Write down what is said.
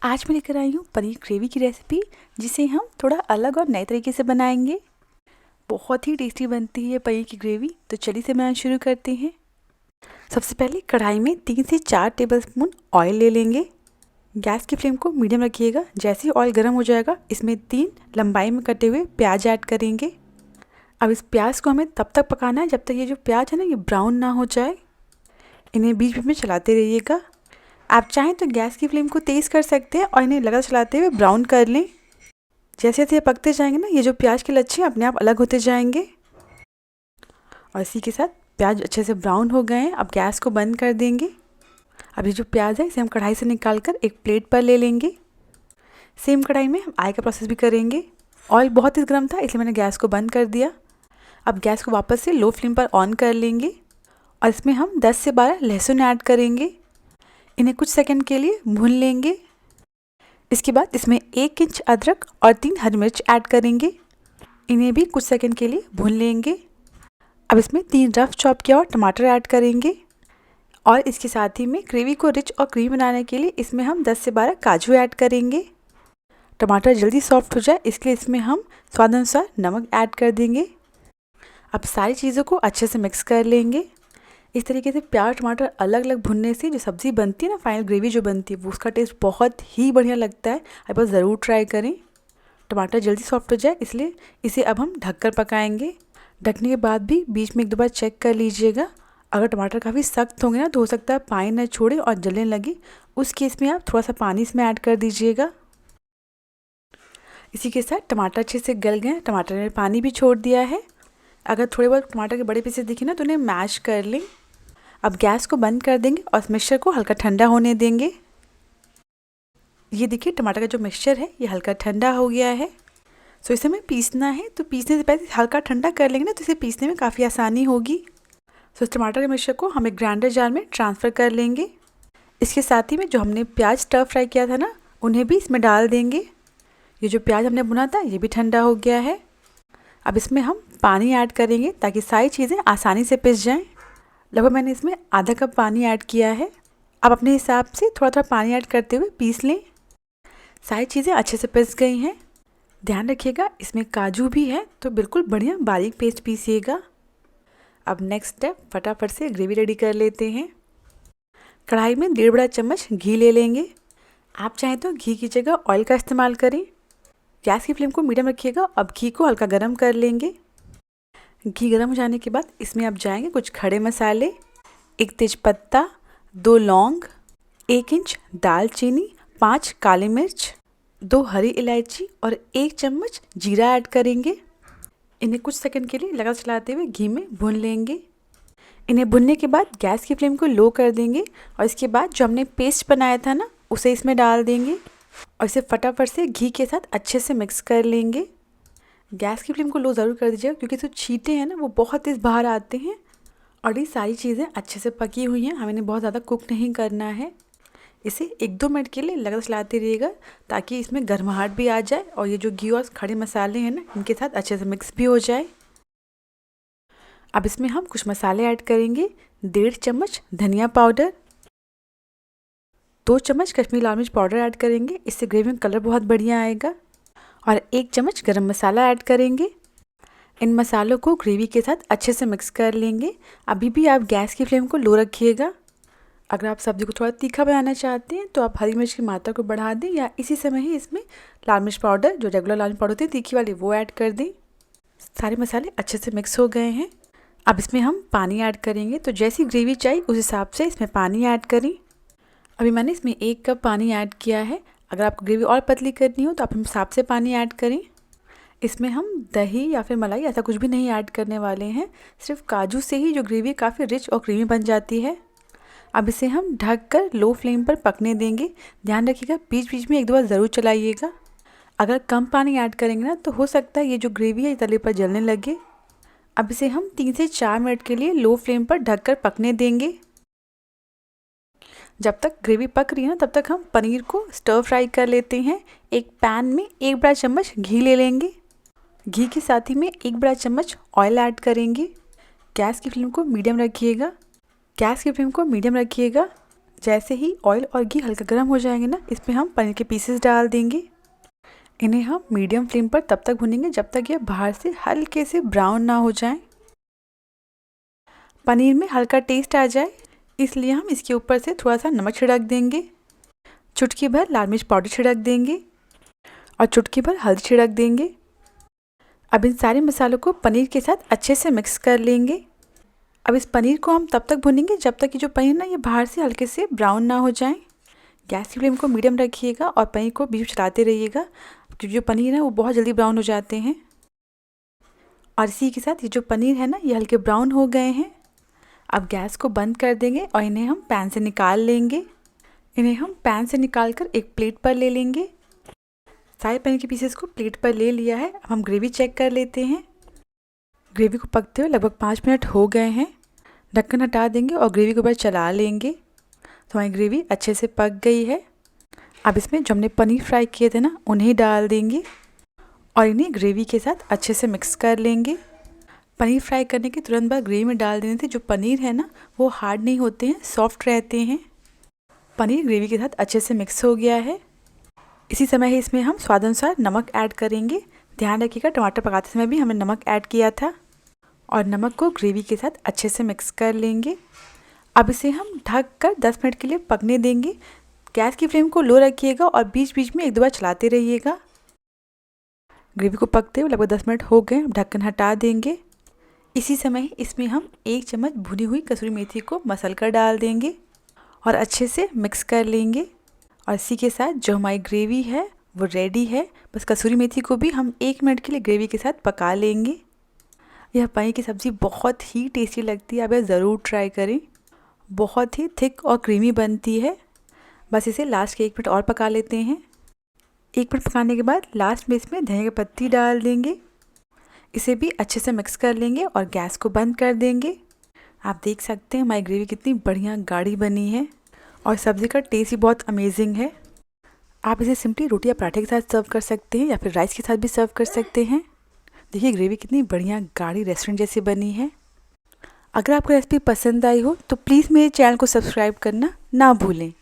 आज मैं लेकर आई हूँ पनीर ग्रेवी की रेसिपी, जिसे हम थोड़ा अलग और नए तरीके से बनाएंगे। बहुत ही टेस्टी बनती है ये पनीर की ग्रेवी। तो चलिए से बनाना शुरू करते हैं। सबसे पहले कढ़ाई में 3 से 4 टेबलस्पून ऑयल ले लेंगे। गैस की फ्लेम को मीडियम रखिएगा। जैसे ही ऑयल गर्म हो जाएगा, इसमें 3 लंबाई में कटे हुए प्याज ऐड करेंगे। अब इस प्याज को हमें तब तक पकाना है जब तक ये जो प्याज है ना, ये ब्राउन ना हो जाए। इन्हें बीच बीच में चलाते रहिएगा। आप चाहें तो गैस की फ्लेम को तेज़ कर सकते हैं और इन्हें लगातार चलाते हुए ब्राउन कर लें। जैसे जैसे ये पकते जाएंगे ना, ये जो प्याज के लच्छे अपने आप अलग होते जाएंगे। और इसी के साथ प्याज अच्छे से ब्राउन हो गए हैं। अब गैस को बंद कर देंगे। अब ये जो प्याज है, इसे हम कढ़ाई से निकाल कर एक प्लेट पर ले लेंगे। सेम कढ़ाई में हम आगे का प्रोसेस भी करेंगे। ऑयल बहुत तेज़ गर्म था, इसलिए मैंने गैस को बंद कर दिया। अब गैस को वापस से लो फ्लेम पर ऑन कर लेंगे और इसमें हम 10 से 12 लहसुन ऐड करेंगे। इन्हें कुछ सेकंड के लिए भून लेंगे। इसके बाद इसमें 1 इंच अदरक और 3 हरी मिर्च ऐड करेंगे। इन्हें भी कुछ सेकंड के लिए भून लेंगे। अब इसमें 3 रफ चॉप किया हुआ टमाटर ऐड करेंगे और इसके साथ ही में ग्रेवी को रिच और क्रीमी बनाने के लिए इसमें हम 10 से 12 काजू ऐड करेंगे। टमाटर जल्दी सॉफ्ट हो जाए, इसके लिए इसमें हम स्वाद अनुसार नमक ऐड कर देंगे। अब सारी चीज़ों को अच्छे से मिक्स कर लेंगे। इस तरीके से प्याज टमाटर अलग अलग भुनने से जो सब्ज़ी बनती है ना, फाइनल ग्रेवी जो बनती है, वो उसका टेस्ट बहुत ही बढ़िया लगता है। आप बस ज़रूर ट्राई करें। टमाटर जल्दी सॉफ्ट हो जाए, इसलिए इसे अब हम ढककर पकाएंगे। ढकने के बाद भी बीच में 1-2 बार चेक कर लीजिएगा। अगर टमाटर काफ़ी सख्त होंगे ना, तो हो सकता है पानी न छोड़े और जलने लगे। उस केस में आप थोड़ा सा पानी इसमें ऐड कर दीजिएगा। इसी के साथ टमाटर अच्छे से गल गए। टमाटर ने पानी भी छोड़ दिया है। अगर थोड़े बहुत टमाटर के बड़े पीसेस दिखे ना, तो उन्हें मैश कर लें। अब गैस को बंद कर देंगे और इस मिक्सचर को हल्का ठंडा होने देंगे। ये देखिए, टमाटर का जो मिक्सचर है ये हल्का ठंडा हो गया है। सो इसे हमें पीसना है, तो पीसने से पहले हल्का ठंडा कर लेंगे ना, तो इसे पीसने में काफ़ी आसानी होगी। सो इस टमाटर के मिक्सचर को हम एक ग्राइंडर जार में ट्रांसफ़र कर लेंगे। इसके साथ ही में जो हमने प्याज स्टर फ्राई किया था ना, उन्हें भी इसमें डाल देंगे। ये जो प्याज हमने भुना था, ये भी ठंडा हो गया है। अब इसमें हम पानी ऐड करेंगे ताकि सारी चीज़ें आसानी से पिस जाएँ। लगभग मैंने इसमें आधा कप पानी ऐड किया है। अब अपने हिसाब से थोड़ा थोड़ा पानी ऐड करते हुए पीस लें। सारी चीज़ें अच्छे से पिस गई हैं। ध्यान रखिएगा, इसमें काजू भी है, तो बिल्कुल बढ़िया बारीक पेस्ट पीसिएगा। अब नेक्स्ट स्टेप, फटाफट से ग्रेवी रेडी कर लेते हैं। कढ़ाई में 1.5 बड़ा चम्मच घी ले लेंगे। आप चाहें तो घी की जगह ऑयल का इस्तेमाल करें। गैस की फ्लेम को मीडियम रखिएगा। अब घी को हल्का गर्म कर लेंगे। घी गर्म हो जाने के बाद इसमें अब जाएंगे कुछ खड़े मसाले, 1 तेज़पत्ता, 2 लौंग, 1 इंच दालचीनी, 5 काली मिर्च, 2 हरी इलायची और 1 चम्मच जीरा ऐड करेंगे। इन्हें कुछ सेकंड के लिए लगातार चलाते हुए घी में भून लेंगे। इन्हें भुनने के बाद गैस की फ्लेम को लो कर देंगे और इसके बाद जो हमने पेस्ट बनाया था ना, उसे इसमें डाल देंगे और इसे फटाफट से घी के साथ अच्छे से मिक्स कर लेंगे। गैस की फ्लेम को लो ज़रूर कर दीजिएगा, क्योंकि जो छींटे हैं ना, वो बहुत तेज़ बाहर आते हैं। और ये सारी चीज़ें अच्छे से पकी हुई हैं, हमें इन्हें बहुत ज़्यादा कुक नहीं करना है। इसे 1-2 मिनट के लिए लगातार चलाते रहिएगा ताकि इसमें गर्माहट भी आ जाए और ये जो घी और खड़े मसाले हैं ना, इनके साथ अच्छे से मिक्स भी हो जाए। अब इसमें हम कुछ मसाले ऐड करेंगे। 1.5 चम्मच धनिया पाउडर, 2 चम्मच कश्मीरी लाल मिर्च पाउडर ऐड करेंगे। इससे ग्रेवी में कलर बहुत बढ़िया आएगा। और 1 चम्मच गरम मसाला ऐड करेंगे। इन मसालों को ग्रेवी के साथ अच्छे से मिक्स कर लेंगे। अभी भी आप गैस की फ्लेम को लो रखिएगा। अगर आप सब्ज़ी को थोड़ा तीखा बनाना चाहते हैं, तो आप हरी मिर्च की मात्रा को बढ़ा दें या इसी समय ही इसमें लाल मिर्च पाउडर, जो रेगुलर लाल मिर्च पाउडर होती है तीखी वाली, वो ऐड कर दें। सारे मसाले अच्छे से मिक्स हो गए हैं। अब इसमें हम पानी ऐड करेंगे। तो जैसी ग्रेवी चाहिए उस हिसाब से इसमें पानी ऐड करें। अभी मैंने इसमें 1 कप पानी ऐड किया है। अगर आपको ग्रेवी और पतली करनी हो तो आप हिसाब से पानी ऐड करें। इसमें हम दही या फिर मलाई ऐसा कुछ भी नहीं ऐड करने वाले हैं। सिर्फ काजू से ही जो ग्रेवी काफ़ी रिच और क्रीमी बन जाती है। अब इसे हम ढक कर लो फ्लेम पर पकने देंगे। ध्यान रखिएगा, बीच बीच में 1-2 बार ज़रूर चलाइएगा। अगर कम पानी ऐड करेंगे ना, तो हो सकता है ये जो ग्रेवी है तले पर जलने लगे। अब इसे हम 3 से 4 मिनट के लिए लो फ्लेम पर ढककर पकने देंगे। जब तक ग्रेवी पक रही है ना, तब तक हम पनीर को स्टर फ्राई कर लेते हैं। एक पैन में 1 बड़ा चम्मच घी ले लेंगे। घी के साथ ही में 1 बड़ा चम्मच ऑयल ऐड करेंगे। गैस की फ्लेम को मीडियम रखिएगा। जैसे ही ऑयल और घी हल्का गर्म हो जाएंगे ना, इसमें हम पनीर के पीसेस डाल देंगे। इन्हें हम मीडियम फ्लेम पर तब तक भूनेंगे जब तक ये बाहर से हल्के से ब्राउन ना हो जाएं। पनीर में हल्का टेस्ट आ जाए इसलिए हम इसके ऊपर से थोड़ा सा नमक छिड़क देंगे, चुटकी भर लाल मिर्च पाउडर छिड़क देंगे और चुटकी भर हल्दी छिड़क देंगे। अब इन सारे मसालों को पनीर के साथ अच्छे से मिक्स कर लेंगे। अब इस पनीर को हम तब तक भूनेंगे जब तक कि जो पनीर ना ये बाहर से हल्के से ब्राउन ना हो जाए। गैस की फ्लेम को मीडियम रखिएगा और पनीर को बीच चलाते रहिएगा, क्योंकि जो पनीर है वो बहुत जल्दी ब्राउन हो जाते हैं। और इसी के साथ ये जो पनीर है ना ये हल्के ब्राउन हो गए हैं। अब गैस को बंद कर देंगे और इन्हें हम पैन से निकाल लेंगे। इन्हें हम पैन से निकाल कर एक प्लेट पर ले लेंगे। सारे पनीर के पीसेस को प्लेट पर ले लिया है। अब हम ग्रेवी चेक कर लेते हैं। ग्रेवी को पकते हुए लगभग 5 मिनट हो गए हैं। ढक्कन हटा देंगे और ग्रेवी को ऊपर चला लेंगे तो हमारी ग्रेवी अच्छे से पक गई है। अब इसमें जो हमने पनीर फ्राई किए थे ना उन्हें डाल देंगे और इन्हें ग्रेवी के साथ अच्छे से मिक्स कर लेंगे। पनीर फ्राई करने के तुरंत बाद ग्रेवी में डाल देने से जो पनीर है ना वो हार्ड नहीं होते हैं, सॉफ्ट रहते हैं। पनीर ग्रेवी के साथ अच्छे से मिक्स हो गया है। इसी समय ही इसमें हम स्वाद अनुसार नमक ऐड करेंगे। ध्यान रखिएगा टमाटर पकाते समय भी हमने नमक ऐड किया था। और नमक को ग्रेवी के साथ अच्छे से मिक्स कर लेंगे। अब इसे हम ढक कर 10 मिनट के लिए पकने देंगे। गैस की फ्लेम को लो रखिएगा और बीच बीच में 1-2 बार चलाते रहिएगा। ग्रेवी को पकते हुए लगभग 10 मिनट हो गए। अब ढक्कन हटा देंगे। इसी समय इसमें हम 1 चम्मच भुनी हुई कसूरी मेथी को मसल कर डाल देंगे और अच्छे से मिक्स कर लेंगे। और इसी के साथ जो हमारी ग्रेवी है वो रेडी है। बस कसूरी मेथी को भी हम 1 मिनट के लिए ग्रेवी के साथ पका लेंगे। यह पनीर की सब्ज़ी बहुत ही टेस्टी लगती है, आप यह ज़रूर ट्राई करें। बहुत ही थिक और क्रीमी बनती है। बस इसे लास्ट के 1 मिनट और पका लेते हैं। 1 मिनट पकाने के बाद लास्ट में इसमें धनिया की पत्ती डाल देंगे। इसे भी अच्छे से मिक्स कर लेंगे और गैस को बंद कर देंगे। आप देख सकते हैं हमारी ग्रेवी कितनी बढ़िया गाढ़ी बनी है और सब्ज़ी का टेस्ट ही बहुत अमेजिंग है। आप इसे सिंपली रोटी या पराठे के साथ सर्व कर सकते हैं या फिर राइस के साथ भी सर्व कर सकते हैं। देखिए ग्रेवी कितनी बढ़िया गाढ़ी रेस्टोरेंट जैसी बनी है। अगर आपको रेसिपी पसंद आई हो तो प्लीज़ मेरे चैनल को सब्सक्राइब करना ना भूलें।